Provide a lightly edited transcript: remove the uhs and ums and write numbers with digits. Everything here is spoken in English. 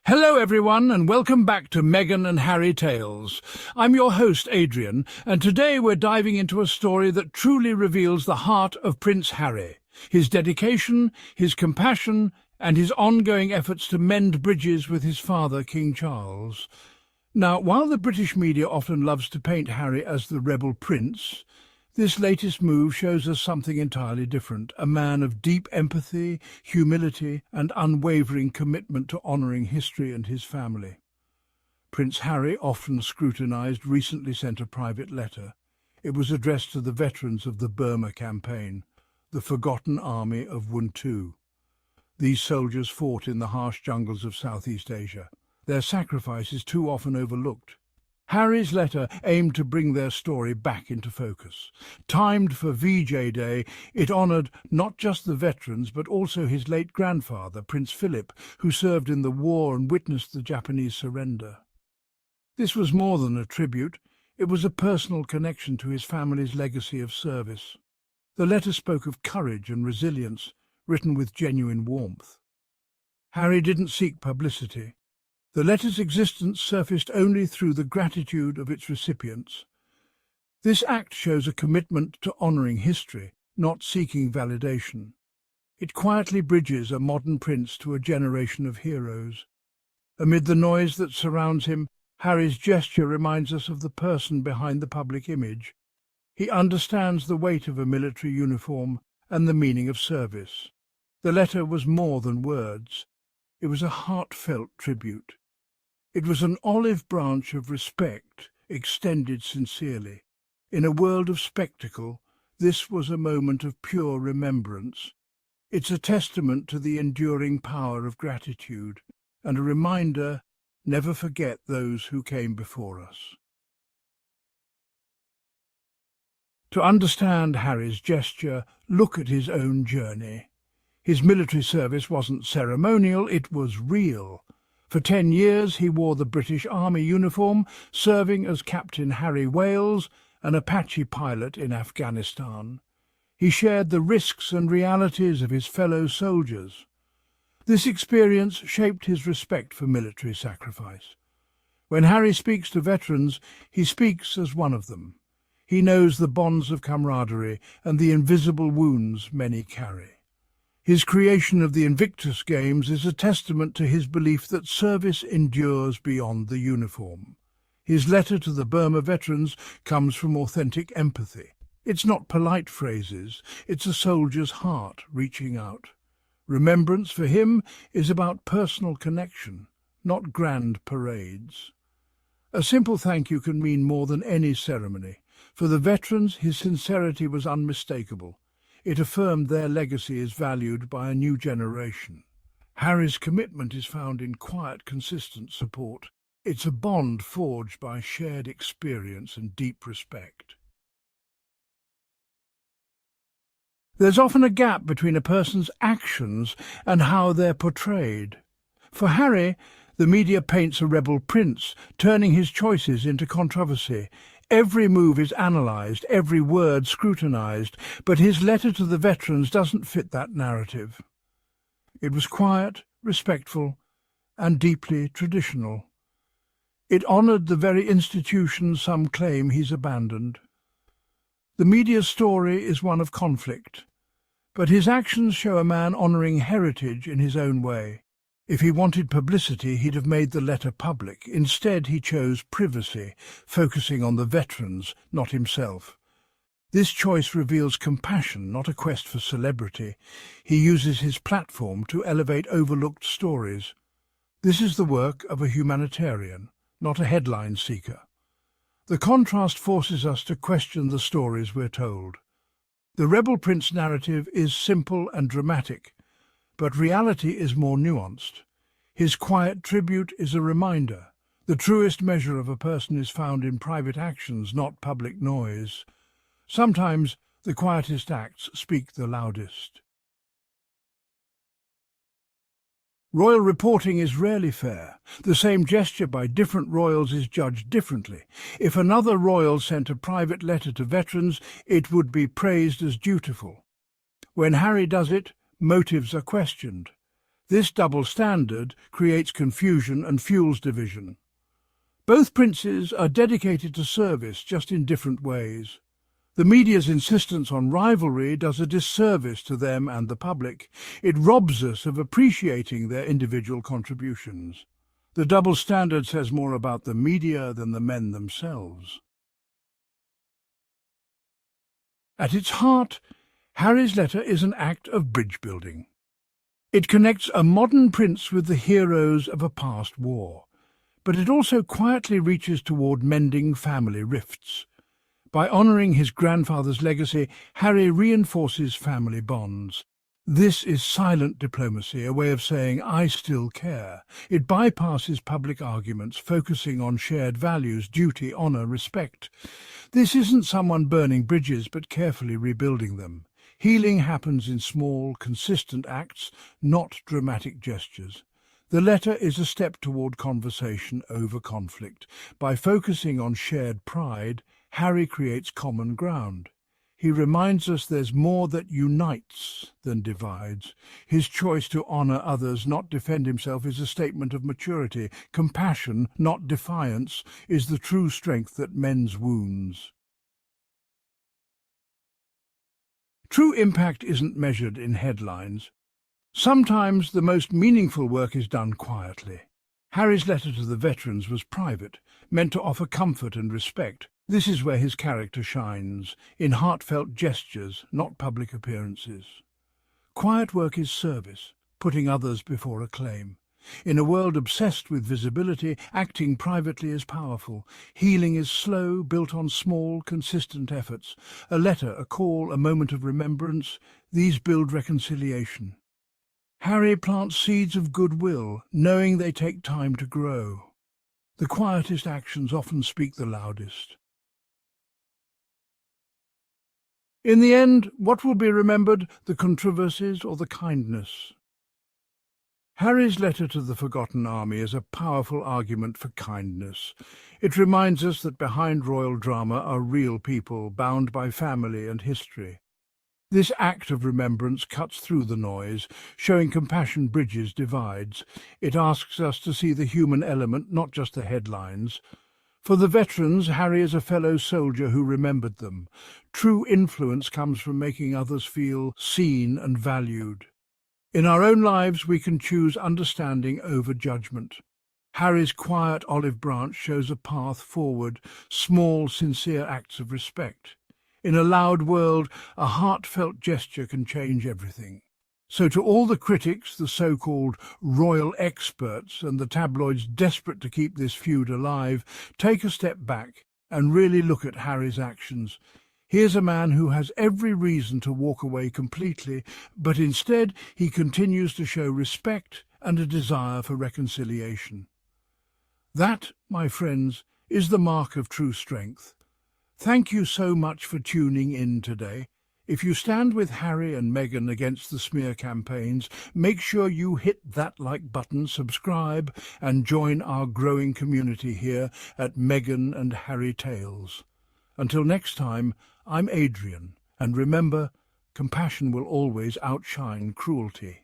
Hello everyone and welcome back to Meghan and Harry Tales. I'm your host Adrian, and today we're diving into a story that truly reveals the heart of Prince Harry, his dedication, his compassion and his ongoing efforts to mend bridges with his father, King Charles. Now, while the British media often loves to paint Harry as the rebel prince, this latest move shows us something entirely different, a man of deep empathy, humility and unwavering commitment to honouring history and his family. Prince Harry, often scrutinised, recently sent a private letter. It was addressed to the veterans of the Burma campaign, the forgotten army of Wuntu. These soldiers fought in the harsh jungles of Southeast Asia. Their sacrifice is too often overlooked. Harry's letter aimed to bring their story back into focus. Timed for VJ Day, it honoured not just the veterans but also his late grandfather, Prince Philip, who served in the war and witnessed the Japanese surrender. This was more than a tribute, it was a personal connection to his family's legacy of service. The letter spoke of courage and resilience, written with genuine warmth. Harry didn't seek publicity. The letter's existence surfaced only through the gratitude of its recipients. This act shows a commitment to honouring history, not seeking validation. It quietly bridges a modern prince to a generation of heroes. Amid the noise that surrounds him, Harry's gesture reminds us of the person behind the public image. He understands the weight of a military uniform and the meaning of service. The letter was more than words. It was a heartfelt tribute. It was an olive branch of respect, extended sincerely. In a world of spectacle, this was a moment of pure remembrance. It's a testament to the enduring power of gratitude, and a reminder, never forget those who came before us. To understand Harry's gesture, look at his own journey. His military service wasn't ceremonial, it was real. For 10 years he wore the British Army uniform, serving as Captain Harry Wales, an Apache pilot in Afghanistan. He shared the risks and realities of his fellow soldiers. This experience shaped his respect for military sacrifice. When Harry speaks to veterans, he speaks as one of them. He knows the bonds of camaraderie and the invisible wounds many carry. His creation of the Invictus Games is a testament to his belief that service endures beyond the uniform. His letter to the Burma veterans comes from authentic empathy. It's not polite phrases, it's a soldier's heart reaching out. Remembrance for him is about personal connection, not grand parades. A simple thank you can mean more than any ceremony. For the veterans, his sincerity was unmistakable. It affirmed their legacy is valued by a new generation. Harry's commitment is found in quiet, consistent support. It's a bond forged by shared experience and deep respect. There's often a gap between a person's actions and how they're portrayed. For Harry, the media paints a rebel prince, turning his choices into controversy. Every move is analysed, every word scrutinised, but his letter to the veterans doesn't fit that narrative. It was quiet, respectful, and deeply traditional. It honoured the very institution some claim he's abandoned. The media's story is one of conflict, but his actions show a man honouring heritage in his own way. If he wanted publicity, he'd have made the letter public. Instead, he chose privacy, focusing on the veterans, not himself. This choice reveals compassion, not a quest for celebrity. He uses his platform to elevate overlooked stories. This is the work of a humanitarian, not a headline seeker. The contrast forces us to question the stories we're told. The rebel prince narrative is simple and dramatic, but reality is more nuanced. His quiet tribute is a reminder. The truest measure of a person is found in private actions, not public noise. Sometimes the quietest acts speak the loudest. Royal reporting is rarely fair. The same gesture by different royals is judged differently. If another royal sent a private letter to veterans, it would be praised as dutiful. When Harry does it, motives are questioned. This double standard creates confusion and fuels division. Both princes are dedicated to service, just in different ways. The media's insistence on rivalry does a disservice to them and the public. It robs us of appreciating their individual contributions. The double standard says more about the media than the men themselves. At its heart, Harry's letter is an act of bridge building. It connects a modern prince with the heroes of a past war, but it also quietly reaches toward mending family rifts. By honouring his grandfather's legacy, Harry reinforces family bonds. This is silent diplomacy, a way of saying, "I still care." It bypasses public arguments, focusing on shared values, duty, honour, respect. This isn't someone burning bridges, but carefully rebuilding them. Healing happens in small, consistent acts, not dramatic gestures. The letter is a step toward conversation over conflict. By focusing on shared pride, Harry creates common ground. He reminds us there's more that unites than divides. His choice to honour others, not defend himself, is a statement of maturity. Compassion, not defiance, is the true strength that mends wounds. True impact isn't measured in headlines. Sometimes the most meaningful work is done quietly. Harry's letter to the veterans was private, meant to offer comfort and respect. This is where his character shines, in heartfelt gestures, not public appearances. Quiet work is service, putting others before acclaim. In a world obsessed with visibility, acting privately is powerful. Healing is slow, built on small, consistent efforts. A letter, a call, a moment of remembrance, these build reconciliation. Harry plants seeds of goodwill, knowing they take time to grow. The quietest actions often speak the loudest. In the end, what will be remembered, the controversies or the kindness? Harry's letter to the forgotten army is a powerful argument for kindness. It reminds us that behind royal drama are real people, bound by family and history. This act of remembrance cuts through the noise, showing compassion bridges divides. It asks us to see the human element, not just the headlines. For the veterans, Harry is a fellow soldier who remembered them. True influence comes from making others feel seen and valued. In our own lives, we can choose understanding over judgment. Harry's quiet olive branch shows a path forward, small, sincere acts of respect. In a loud world, a heartfelt gesture can change everything. So to all the critics, the so-called royal experts, and the tabloids desperate to keep this feud alive, take a step back and really look at Harry's actions. Here's a man who has every reason to walk away completely, but instead he continues to show respect and a desire for reconciliation. That, my friends, is the mark of true strength. Thank you so much for tuning in today. If you stand with Harry and Meghan against the smear campaigns, make sure you hit that like button, subscribe, and join our growing community here at Meghan and Harry Tales. Until next time, I'm Adrian, and remember, compassion will always outshine cruelty.